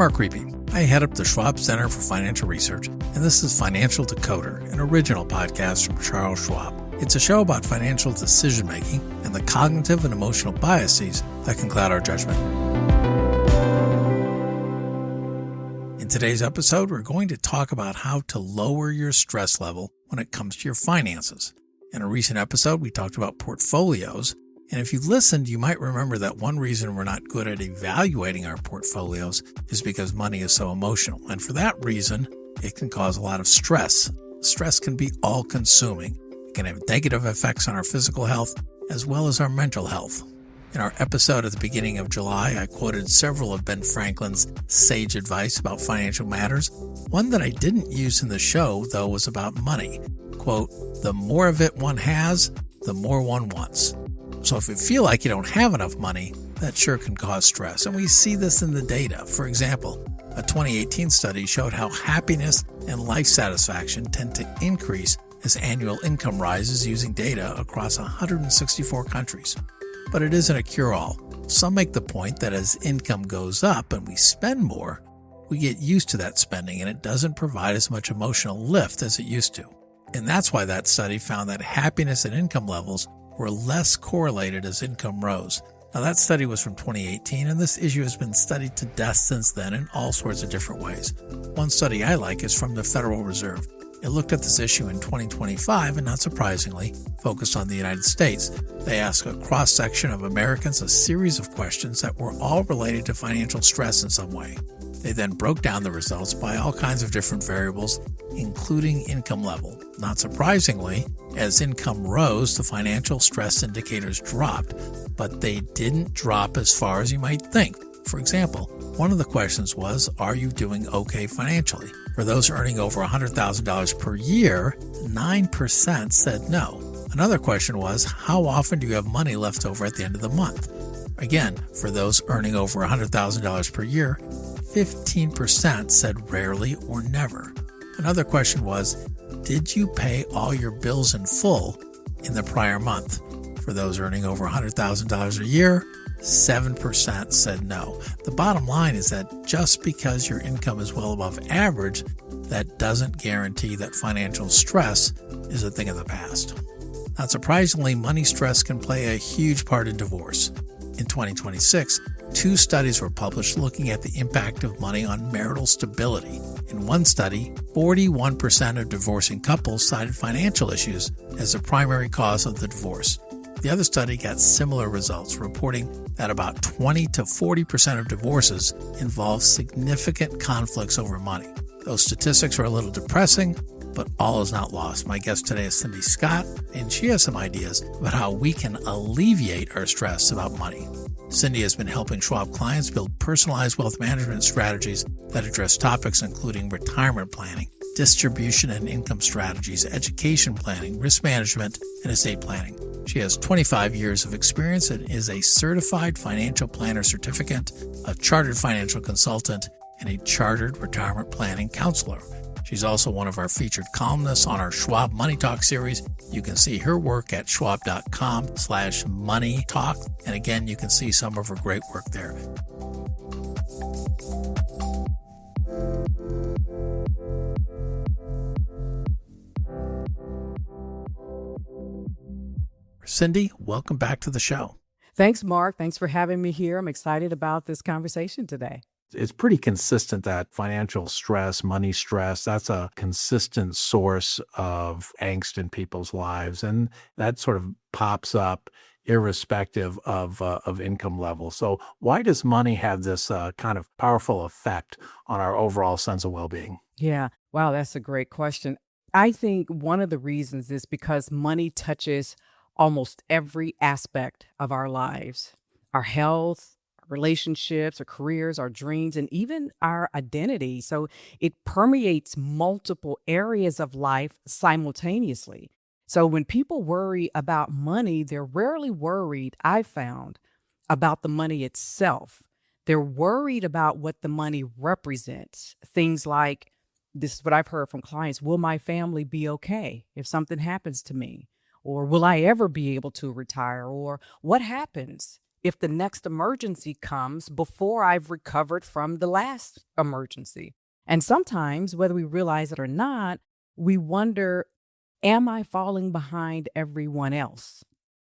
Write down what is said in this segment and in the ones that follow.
Mark Reapy. I head up the Schwab Center for Financial Research, and this is Financial Decoder, an original podcast from Charles Schwab. It's a show about financial decision-making and the cognitive and emotional biases that can cloud our judgment. In today's episode, we're going to talk about how to lower your stress level when it comes to your finances. In a recent episode, we talked about portfolios, and if you listened, you might remember that one reason we're not good at evaluating our portfolios is because money is so emotional, and for that reason, it can cause a lot of stress. Stress can be all-consuming. It can have negative effects on our physical health as well as our mental health. In our episode at the beginning of July, I quoted several of Ben Franklin's sage advice about financial matters. One that I didn't use in the show, though, was about money. Quote, "The more of it one has, the more one wants." So if you feel like you don't have enough money, that sure can cause stress. And we see this in the data. For example, a 2018 study showed how happiness and life satisfaction tend to increase as annual income rises using data across 164 countries. But it isn't a cure-all. Some make the point that as income goes up and we spend more, we get used to that spending and it doesn't provide as much emotional lift as it used to. And that's why that study found that happiness and income levels were less correlated as income rose. Now that study was from 2018, and this issue has been studied to death since then in all sorts of different ways. One study I like is from the Federal Reserve. It looked at this issue in 2025 and, not surprisingly, focused on the United States. They asked a cross-section of Americans a series of questions that were all related to financial stress in some way. They then broke down the results by all kinds of different variables, including income level. Not surprisingly, as income rose, the financial stress indicators dropped, but they didn't drop as far as you might think. For example, one of the questions was, are you doing okay financially? For those earning over $100,000 per year, 9% said no. Another question was, how often do you have money left over at the end of the month? Again, for those earning over $100,000 per year, 15% said rarely or never. Another question was, did you pay all your bills in full in the prior month? For those earning over $100,000 a year, 7% said no. The bottom line is that just because your income is well above average, that doesn't guarantee that financial stress is a thing of the past. Not surprisingly, money stress can play a huge part in divorce. In 2026, 2 studies were published looking at the impact of money on marital stability. In one study, 41% of divorcing couples cited financial issues as the primary cause of the divorce. The other study got similar results, reporting that about 20 to 40% of divorces involve significant conflicts over money. Those statistics are a little depressing, but all is not lost. My guest today is Cindy Scott, and she has some ideas about how we can alleviate our stress about money. Cindy has been helping Schwab clients build personalized wealth management strategies that address topics including retirement planning, distribution and income strategies, education planning, risk management, and estate planning. She has 25 years of experience and is a certified financial planner certificate, a chartered financial consultant, and a chartered retirement planning counselor. She's also one of our featured columnists on our Schwab Money Talk series. You can see her work at schwab.com/money talk. And again, you can see some of her great work there. Cindy, welcome back to the show. Thanks, Mark. Thanks for having me here. I'm excited about this conversation today. It's pretty consistent that financial stress, money stress, that's a consistent source of angst in people's lives. And that sort of pops up irrespective of income level. So why does money have this kind of powerful effect on our overall sense of well-being? Yeah. Wow, that's a great question. I think one of the reasons is because money touches almost every aspect of our lives, our health, relationships, our careers, our dreams, and even our identity. So it permeates multiple areas of life simultaneously. So when people worry about money, they're rarely worried, I found, about the money itself. They're worried about what the money represents. Things like, this is what I've heard from clients, will my family be okay if something happens to me? Or will I ever be able to retire? Or what happens if the next emergency comes before I've recovered from the last emergency? And sometimes, whether we realize it or not, we wonder, am I falling behind everyone else?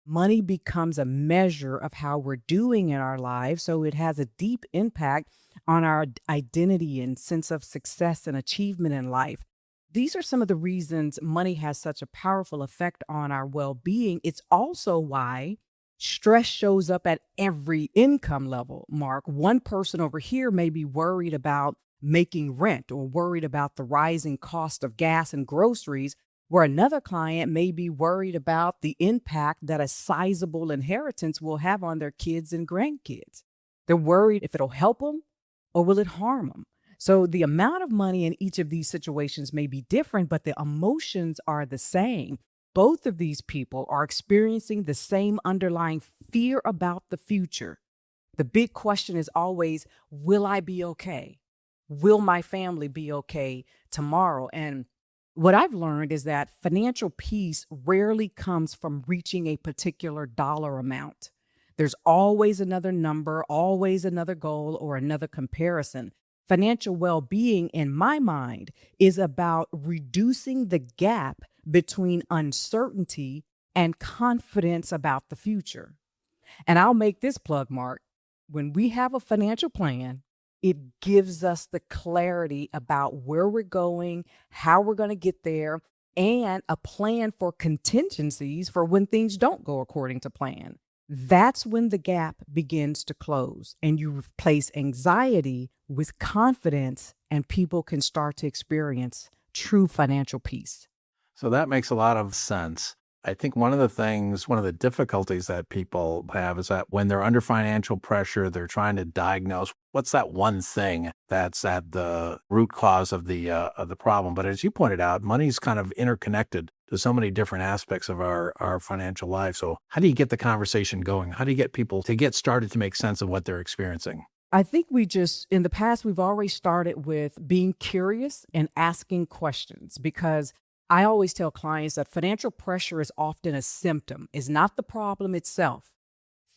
Money becomes a measure of how we're doing in our lives. So it has a deep impact on our identity and sense of success and achievement in life. These are some of the reasons money has such a powerful effect on our well being. It's also why stress shows up at every income level, Mark. One person over here may be worried about making rent or worried about the rising cost of gas and groceries, where another client may be worried about the impact that a sizable inheritance will have on their kids and grandkids. They're worried if it'll help them or will it harm them. So the amount of money in each of these situations may be different, but the emotions are the same. Both of these people are experiencing the same underlying fear about the future. The big question is always, will I be okay? Will my family be okay tomorrow? And what I've learned is that financial peace rarely comes from reaching a particular dollar amount. There's always another number, always another goal, or another comparison. Financial well being, in my mind, is about reducing the gap between uncertainty and confidence about the future. And I'll make this plug, Mark. When we have a financial plan, it gives us the clarity about where we're going, how we're going to get there, and a plan for contingencies for when things don't go according to plan. That's when the gap begins to close and you replace anxiety with confidence, and people can start to experience true financial peace. So that makes a lot of sense. I think one of the difficulties that people have is that when they're under financial pressure, they're trying to diagnose what's that one thing that's at the root cause of the problem. But as you pointed out, money's kind of interconnected to so many different aspects of our financial life. So how do you get the conversation going? How do you get people to get started to make sense of what they're experiencing? I think in the past, we've always started with being curious and asking questions because I always tell clients that financial pressure is often a symptom, is not the problem itself.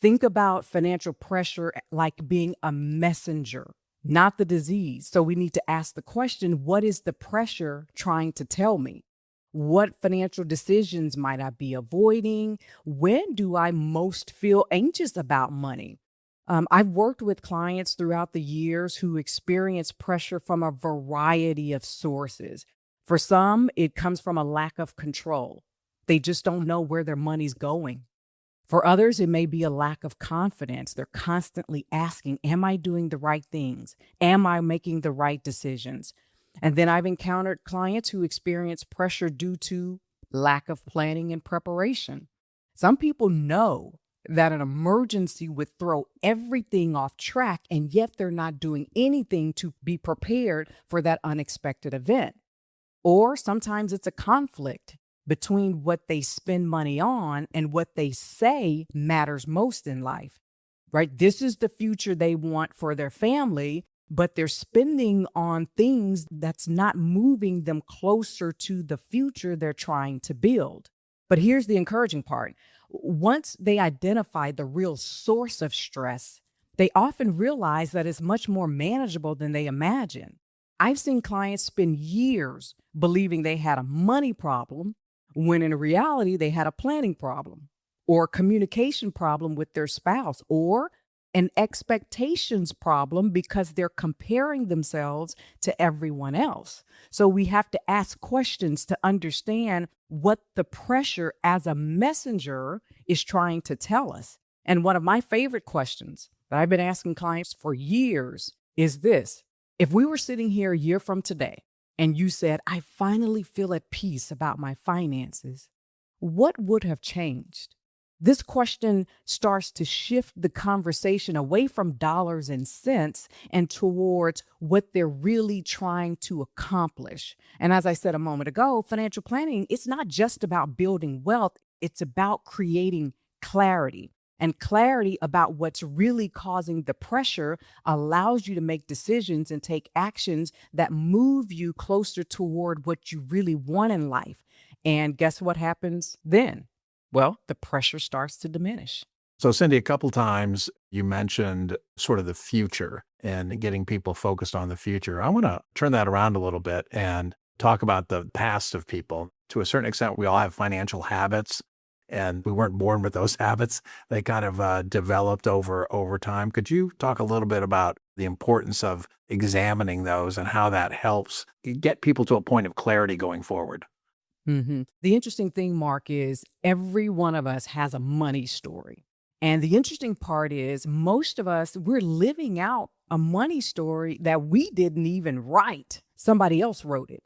Think about financial pressure like being a messenger, not the disease. So we need to ask the question, what is the pressure trying to tell me? What financial decisions might I be avoiding? When do I most feel anxious about money? I've worked with clients throughout the years who experience pressure from a variety of sources. For some, it comes from a lack of control. They just don't know where their money's going. For others, it may be a lack of confidence. They're constantly asking, am I doing the right things? Am I making the right decisions? And then I've encountered clients who experience pressure due to lack of planning and preparation. Some people know that an emergency would throw everything off track, and yet they're not doing anything to be prepared for that unexpected event. Or sometimes it's a conflict between what they spend money on and what they say matters most in life, right? This is the future they want for their family, but they're spending on things that's not moving them closer to the future they're trying to build. But here's the encouraging part. Once they identify the real source of stress, they often realize that it's much more manageable than they imagine. I've seen clients spend years believing they had a money problem when in reality they had a planning problem or a communication problem with their spouse or an expectations problem because they're comparing themselves to everyone else. So we have to ask questions to understand what the pressure as a messenger is trying to tell us. And one of my favorite questions that I've been asking clients for years is this. If we were sitting here a year from today and you said, I finally feel at peace about my finances, what would have changed? This question starts to shift the conversation away from dollars and cents and towards what they're really trying to accomplish. And as I said a moment ago, financial planning, it's not just about building wealth, it's about creating clarity. And clarity about what's really causing the pressure allows you to make decisions and take actions that move you closer toward what you really want in life. And guess what happens then? Well, the pressure starts to diminish. So, Cindy, a couple times you mentioned sort of the future and getting people focused on the future. I want to turn that around a little bit and talk about the past of people. To a certain extent, we all have financial habits, and we weren't born with those habits. They kind of developed over time. Could you talk a little bit about the importance of examining those and how that helps get people to a point of clarity going forward? The interesting thing, Mark, is every one of us has a money story. And the interesting part is most of us, we're living out a money story that we didn't even write. Somebody else wrote it.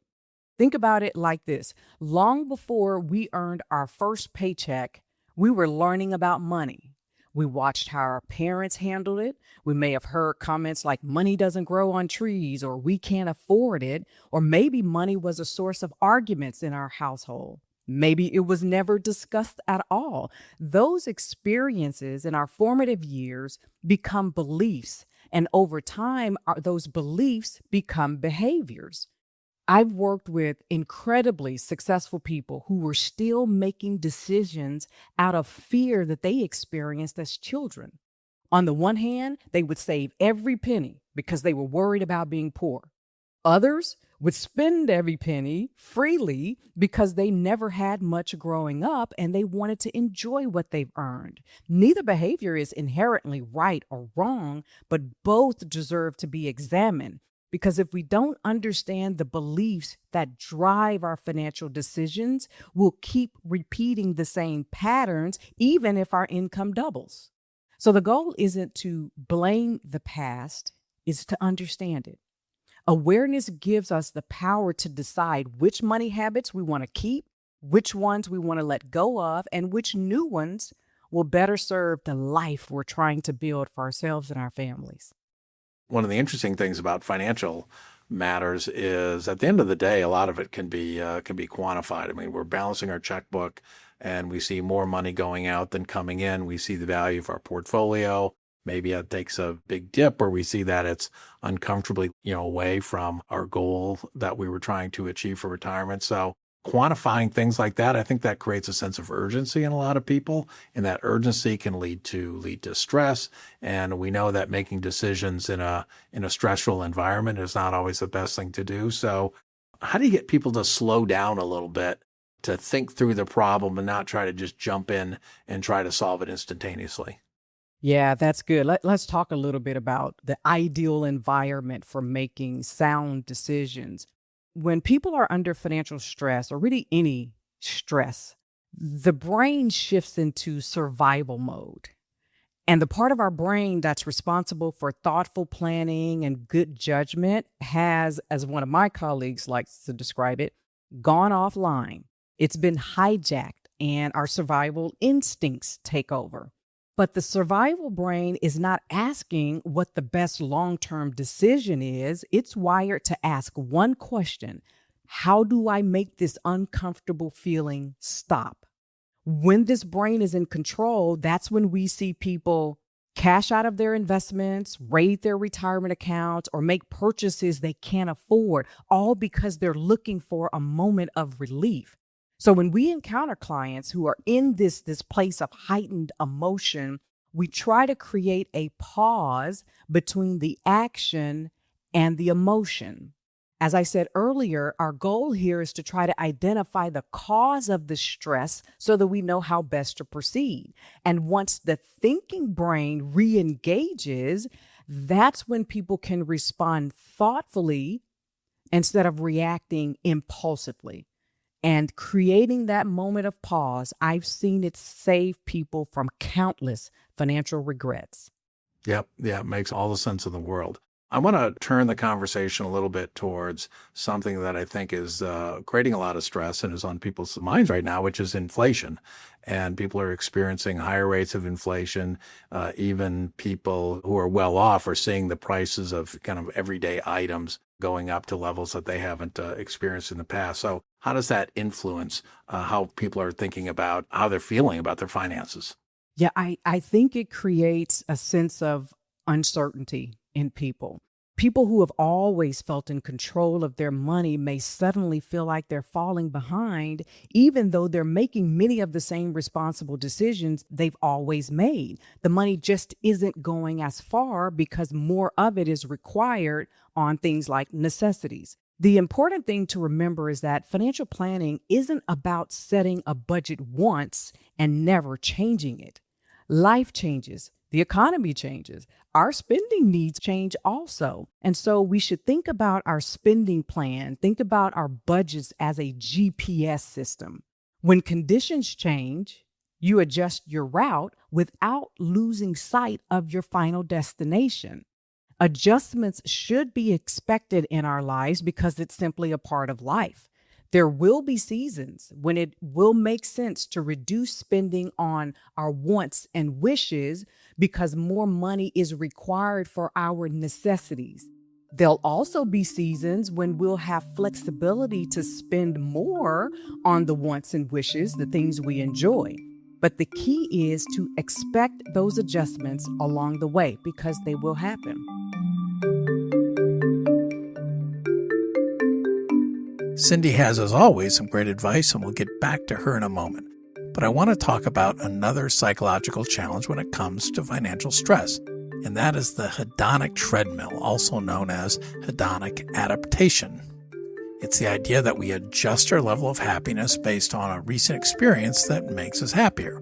Think about it like this. Long before we earned our first paycheck, we were learning about money. We watched how our parents handled it. We may have heard comments like money doesn't grow on trees or we can't afford it, or maybe money was a source of arguments in our household. Maybe it was never discussed at all. Those experiences in our formative years become beliefs, and over time, those beliefs become behaviors. I've worked with incredibly successful people who were still making decisions out of fear that they experienced as children. On the one hand, they would save every penny because they were worried about being poor. Others would spend every penny freely because they never had much growing up and they wanted to enjoy what they've earned. Neither behavior is inherently right or wrong, but both deserve to be examined. Because if we don't understand the beliefs that drive our financial decisions, we'll keep repeating the same patterns, even if our income doubles. So the goal isn't to blame the past, it's to understand it. Awareness gives us the power to decide which money habits we want to keep, which ones we want to let go of, and which new ones will better serve the life we're trying to build for ourselves and our families. One of the interesting things about financial matters is at the end of the day, a lot of it can be quantified. I mean, we're balancing our checkbook and we see more money going out than coming in. We see the value of our portfolio. Maybe it takes a big dip where we see that it's uncomfortably, away from our goal that we were trying to achieve for retirement. So quantifying things like that, I think that creates a sense of urgency in a lot of people, and that urgency can lead to stress. And we know that making decisions in a stressful environment is not always the best thing to do. So, how do you get people to slow down a little bit to think through the problem and not try to just jump in and try to solve it instantaneously? Yeah, that's good. Let's talk a little bit about the ideal environment for making sound decisions. When people are under financial stress or really any stress, the brain shifts into survival mode. And the part of our brain that's responsible for thoughtful planning and good judgment has, as one of my colleagues likes to describe it, gone offline. It's been hijacked, and our survival instincts take over. But the survival brain is not asking what the best long term decision is. It's wired to ask one question: how do I make this uncomfortable feeling stop? When this brain is in control, that's when we see people cash out of their investments, raid their retirement accounts, or make purchases they can't afford, all because they're looking for a moment of relief. So when we encounter clients who are in this place of heightened emotion, we try to create a pause between the action and the emotion. As I said earlier, our goal here is to try to identify the cause of the stress so that we know how best to proceed. And once the thinking brain re engages, that's when people can respond thoughtfully instead of reacting impulsively. And creating that moment of pause, I've seen it save people from countless financial regrets. Yep. Yeah. It makes all the sense in the world. I want to turn the conversation a little bit towards something that I think is creating a lot of stress and is on people's minds right now, which is inflation. And people are experiencing higher rates of inflation. Even people who are well off are seeing the prices of kind of everyday items going up to levels that they haven't experienced in the past. So, how does that influence how people are thinking about how they're feeling about their finances? Yeah, I think it creates a sense of uncertainty in people. People who have always felt in control of their money may suddenly feel like they're falling behind, even though they're making many of the same responsible decisions they've always made. The money just isn't going as far because more of it is required on things like necessities. The important thing to remember is that financial planning isn't about setting a budget once and never changing it. Life changes, the economy changes, our spending needs change also. And so we should think about our spending plan, think about our budgets as a GPS system. When conditions change, you adjust your route without losing sight of your final destination. Adjustments should be expected in our lives because it's simply a part of life. There will be seasons when it will make sense to reduce spending on our wants and wishes because more money is required for our necessities. There'll also be seasons when we'll have flexibility to spend more on the wants and wishes, the things we enjoy. But the key is to expect those adjustments along the way because they will happen. Cindy has, as always, some great advice, and we'll get back to her in a moment. But I want to talk about another psychological challenge when it comes to financial stress, and that is the hedonic treadmill, also known as hedonic adaptation. It's the idea that we adjust our level of happiness based on a recent experience that makes us happier.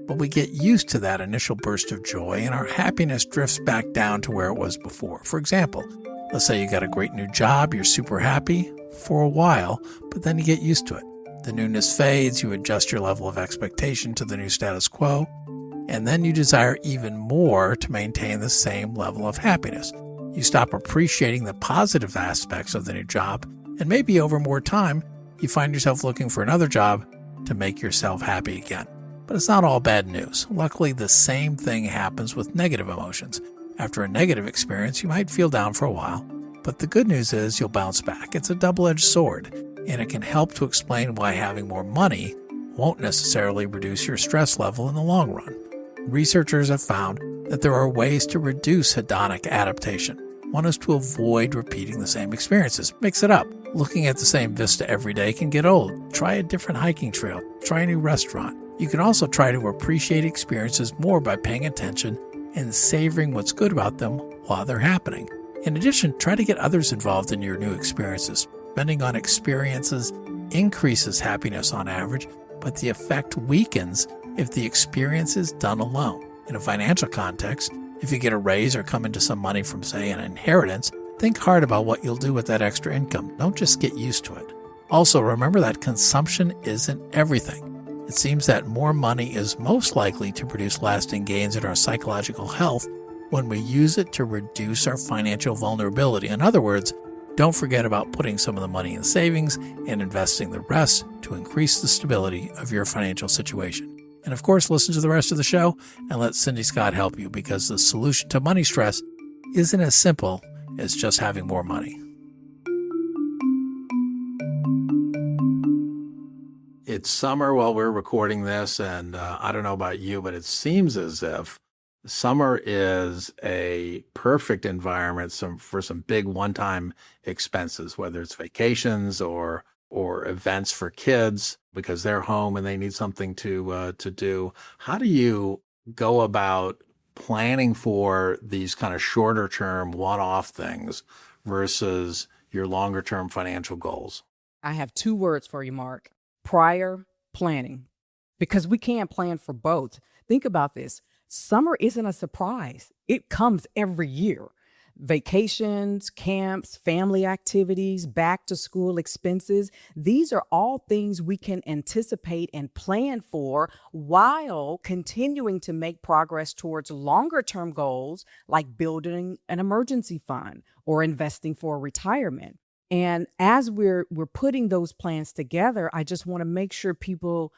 But we get used to that initial burst of joy, and our happiness drifts back down to where it was before. For example, let's say you got a great new job, you're super happy for a while, but then you get used to it. The newness fades, you adjust your level of expectation to the new status quo, and then you desire even more to maintain the same level of happiness. You stop appreciating the positive aspects of the new job, and maybe over more time, you find yourself looking for another job to make yourself happy again. But it's not all bad news. Luckily, the same thing happens with negative emotions. After a negative experience, you might feel down for a while, but the good news is you'll bounce back. It's a double-edged sword, and it can help to explain why having more money won't necessarily reduce your stress level in the long run. Researchers have found that there are ways to reduce hedonic adaptation. One is to avoid repeating the same experiences. Mix it up. Looking at the same vista every day can get old. Try a different hiking trail. Try a new restaurant. You can also try to appreciate experiences more by paying attention and savoring what's good about them while they're happening. In addition, try to get others involved in your new experiences. Spending on experiences increases happiness on average, but the effect weakens if the experience is done alone. In a financial context, if you get a raise or come into some money from, say, an inheritance, think hard about what you'll do with that extra income. Don't just get used to it. Also, remember that consumption isn't everything. It seems that more money is most likely to produce lasting gains in our psychological health when we use it to reduce our financial vulnerability. In other words, don't forget about putting some of the money in savings and investing the rest to increase the stability of your financial situation. And of course, listen to the rest of the show and let Cindy Scott help you, because the solution to money stress isn't as simple as just having more money. It's summer while we're recording this, and I don't know about you, but it seems as if summer is a perfect environment for some big one-time expenses, whether it's vacations or events for kids because they're home and they need something to do. How do you go about planning for these kind of shorter-term one-off things versus your longer-term financial goals? I have two words for you, Mark: prior planning, because we can't plan for both. Think about this. Summer isn't a surprise. It comes every year. Vacations, camps, family activities, back to school expenses. These are all things we can anticipate and plan for while continuing to make progress towards longer term goals like building an emergency fund or investing for retirement. And as we're putting those plans together, I just want to make sure people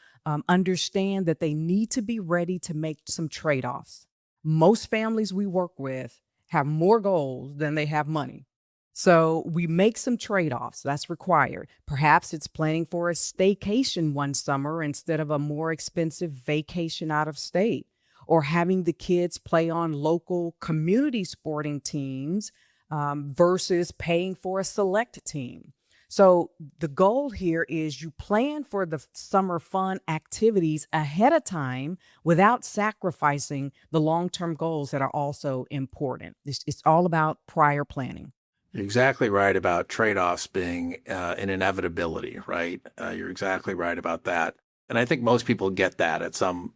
understand that they need to be ready to make some trade-offs. Most families we work with have more goals than they have money. So we make some trade-offs. That's required. Perhaps it's planning for a staycation one summer instead of a more expensive vacation out of state, or having the kids play on local community sporting teams versus paying for a select team. So the goal here is you plan for the summer fun activities ahead of time without sacrificing the long-term goals that are also important. It's all about prior planning. You're exactly right about trade-offs being an inevitability, right? You're exactly right about that. And I think most people get that at some,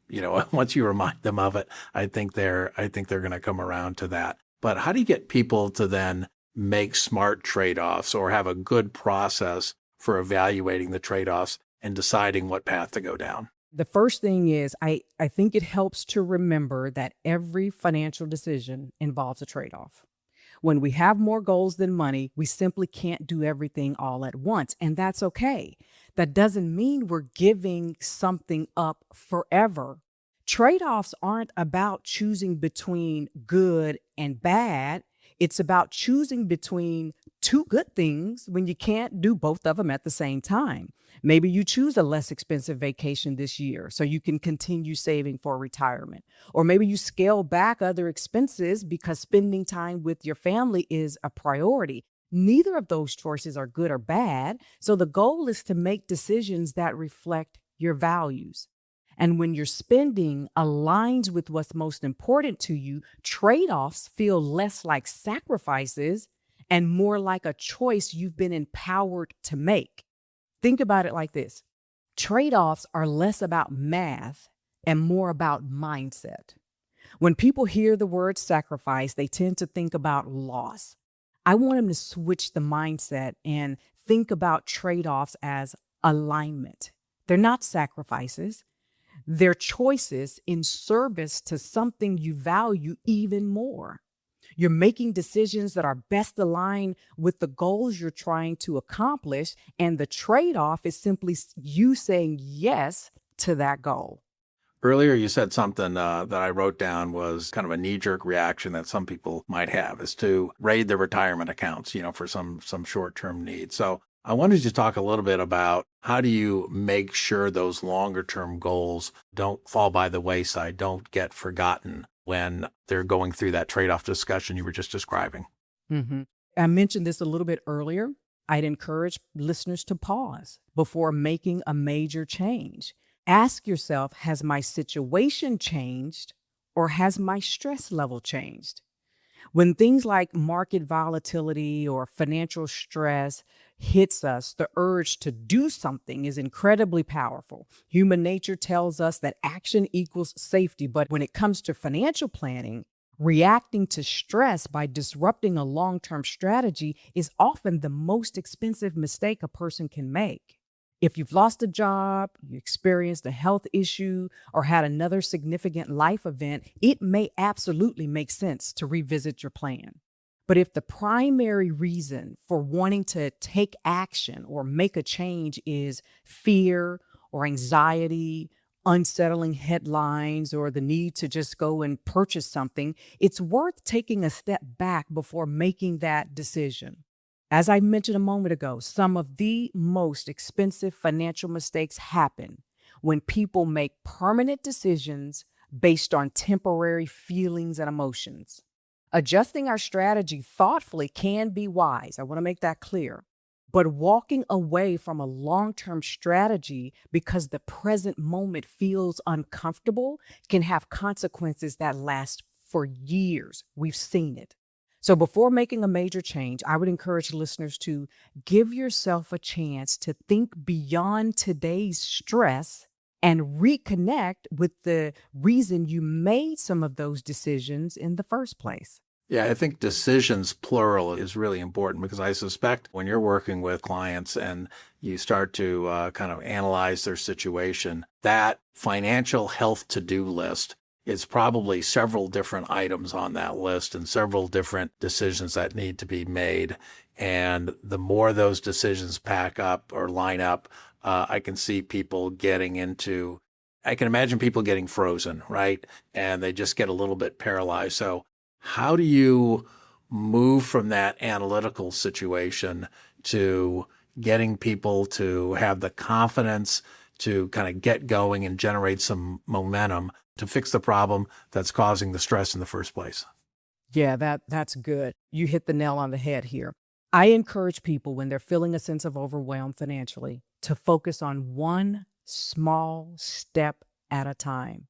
once you remind them of it, I think they're going to come around to that. But how do you get people to then make smart trade-offs or have a good process for evaluating the trade-offs and deciding what path to go down? The first thing is I think it helps to remember that every financial decision involves a trade-off. When we have more goals than money, we simply can't do everything all at once, and that's okay. That doesn't mean we're giving something up forever. Trade offs aren't about choosing between good and bad. It's about choosing between two good things when you can't do both of them at the same time. Maybe you choose a less expensive vacation this year so you can continue saving for retirement. Or maybe you scale back other expenses because spending time with your family is a priority. Neither of those choices are good or bad. So the goal is to make decisions that reflect your values. And when your spending aligns with what's most important to you, trade offs feel less like sacrifices and more like a choice you've been empowered to make. Think about it like this: trade offs are less about math and more about mindset. When people hear the word sacrifice, they tend to think about loss. I want them to switch the mindset and think about trade offs as alignment. They're not sacrifices, they're choices in service to something you value even more. You're making decisions that are best aligned with the goals you're trying to accomplish, and the trade off is simply you saying yes to that goal. Earlier, you said something that I wrote down was kind of a knee-jerk reaction that some people might have is to raid their retirement accounts, for some short-term needs. So I wanted to talk a little bit about how do you make sure those longer-term goals don't fall by the wayside, don't get forgotten when they're going through that trade-off discussion you were just describing. hmm I mentioned this a little bit earlier. I'd encourage listeners to pause before making a major change. Ask yourself, has my situation changed or has my stress level changed? When things like market volatility or financial stress hits us, the urge to do something is incredibly powerful. Human nature tells us that action equals safety, but when it comes to financial planning, reacting to stress by disrupting a long term strategy is often the most expensive mistake a person can make. If you've lost a job, you experienced a health issue, or had another significant life event, it may absolutely make sense to revisit your plan. But if the primary reason for wanting to take action or make a change is fear or anxiety, unsettling headlines, or the need to just go and purchase something, it's worth taking a step back before making that decision. As I mentioned a moment ago, some of the most expensive financial mistakes happen when people make permanent decisions based on temporary feelings and emotions. Adjusting our strategy thoughtfully can be wise. I want to make that clear. But walking away from a long term strategy because the present moment feels uncomfortable can have consequences that last for years. We've seen it. So before making a major change, I would encourage listeners to give yourself a chance to think beyond today's stress and reconnect with the reason you made some of those decisions in the first place. Yeah, I think decisions plural is really important because I suspect when you're working with clients and you start to kind of analyze their situation, that financial health to-do list is probably several different items on that list and several different decisions that need to be made. And the more those decisions pack up or line up, I can see people I can imagine people getting frozen, right? And they just get a little bit paralyzed. So how do you move from that analytical situation to getting people to have the confidence to kind of get going and generate some momentum to fix the problem that's causing the stress in the first place? Yeah, that's good. You hit the nail on the head here. I encourage people when they're feeling a sense of overwhelm financially to focus on one small step at a time.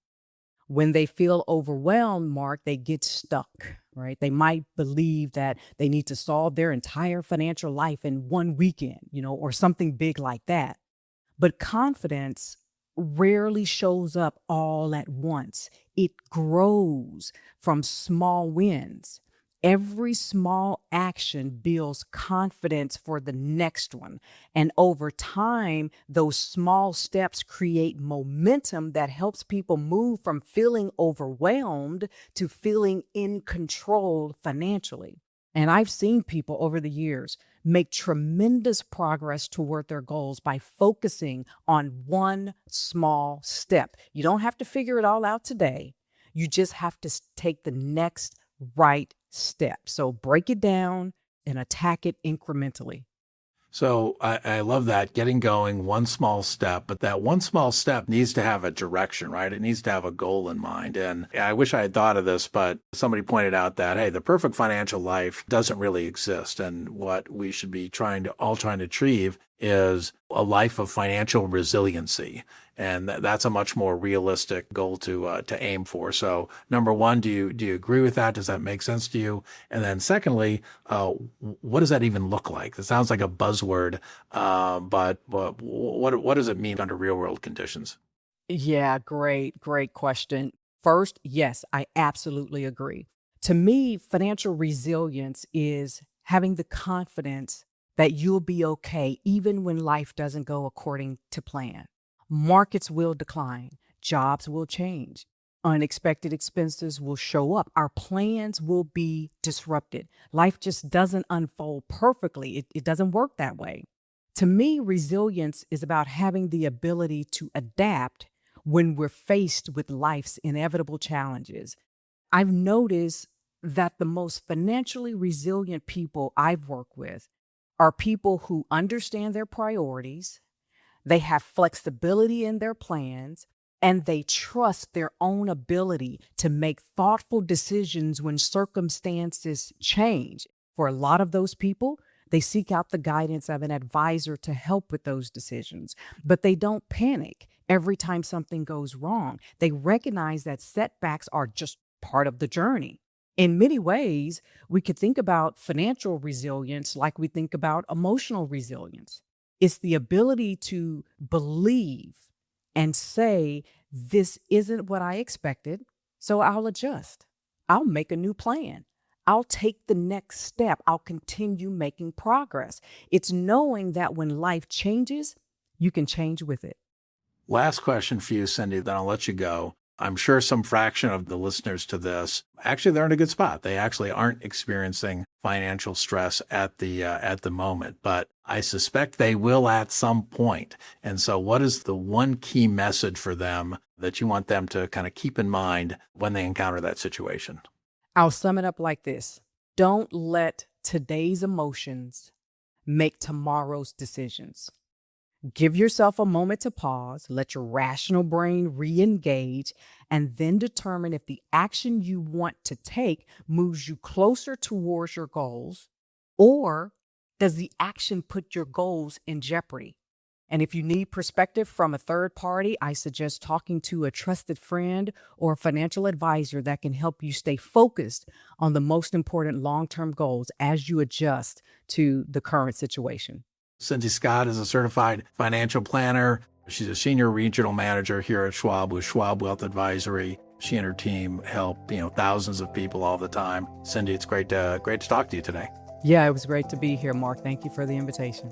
When they feel overwhelmed, Mark, they get stuck, right? They might believe that they need to solve their entire financial life in one weekend, or something big like that. But confidence rarely shows up all at once. It grows from small wins. Every small action builds confidence for the next one. And over time, those small steps create momentum that helps people move from feeling overwhelmed to feeling in control financially. And I've seen people over the years make tremendous progress toward their goals by focusing on one small step. You don't have to figure it all out today. You just have to take the next right step. So break it down and attack it incrementally. So I love that, getting going, one small step, but that one small step needs to have a direction, right? It needs to have a goal in mind. And I wish I had thought of this, but somebody pointed out that, hey, the perfect financial life doesn't really exist. And what we should be trying to achieve is a life of financial resiliency. And that's a much more realistic goal to aim for. So number one, do you agree with that? Does that make sense to you? And then secondly, what does that even look like? It sounds like a buzzword, but what does it mean under real world conditions? Yeah, great question. First, yes, I absolutely agree. To me, financial resilience is having the confidence that you'll be okay even when life doesn't go according to plan. Markets will decline, jobs will change, unexpected expenses will show up, our plans will be disrupted. Life just doesn't unfold perfectly, it doesn't work that way. To me, resilience is about having the ability to adapt when we're faced with life's inevitable challenges. I've noticed that the most financially resilient people I've worked with are people who understand their priorities, they have flexibility in their plans, and they trust their own ability to make thoughtful decisions when circumstances change. For a lot of those people, they seek out the guidance of an advisor to help with those decisions, but they don't panic every time something goes wrong. They recognize that setbacks are just part of the journey. In many ways, we could think about financial resilience like we think about emotional resilience. It's the ability to believe and say, this isn't what I expected, so I'll adjust. I'll make a new plan. I'll take the next step. I'll continue making progress. It's knowing that when life changes, you can change with it. Last question for you, Cindy, then I'll let you go. I'm sure some fraction of the listeners to this, actually, they're in a good spot. They actually aren't experiencing financial stress at the moment, but I suspect they will at some point. And so what is the one key message for them that you want them to kind of keep in mind when they encounter that situation? I'll sum it up like this. Don't let today's emotions make tomorrow's decisions. Give yourself a moment to pause, let your rational brain re engage, and then determine if the action you want to take moves you closer towards your goals, or does the action put your goals in jeopardy? And if you need perspective from a third party, I suggest talking to a trusted friend or a financial advisor that can help you stay focused on the most important long term goals as you adjust to the current situation. Cindy Scott is a certified financial planner. She's a senior regional manager here at Schwab with Schwab Wealth Advisory. She and her team help, thousands of people all the time. Cindy, it's great to talk to you today. Yeah, it was great to be here, Mark. Thank you for the invitation.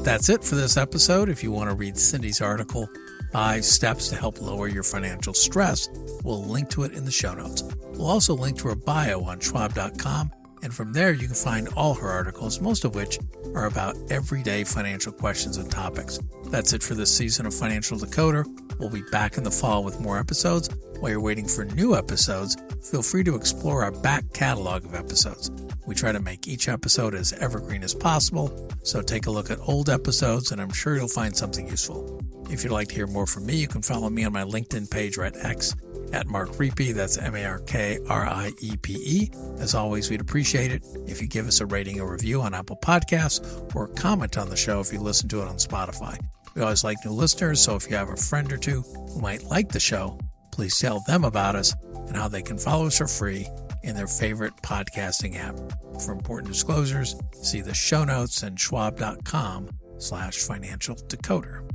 That's it for this episode. If you want to read Cindy's article, 5 Steps to Help Lower Your Financial Stress, we'll link to it in the show notes. We'll also link to her bio on schwab.com, and from there you can find all her articles, most of which are about everyday financial questions and topics. That's it for this season of Financial Decoder. We'll be back in the fall with more episodes. While you're waiting for new episodes, feel free to explore our back catalog of episodes. We try to make each episode as evergreen as possible, so take a look at old episodes and I'm sure you'll find something useful. If you'd like to hear more from me, you can follow me on my LinkedIn page or at X at Mark Riepe. That's MarkRiepe. As always, we'd appreciate it if you give us a rating or review on Apple Podcasts or comment on the show if you listen to it on Spotify. We always like new listeners, so if you have a friend or two who might like the show, please tell them about us and how they can follow us for free in their favorite podcasting app. For important disclosures, see the show notes and schwab.com/financial decoder.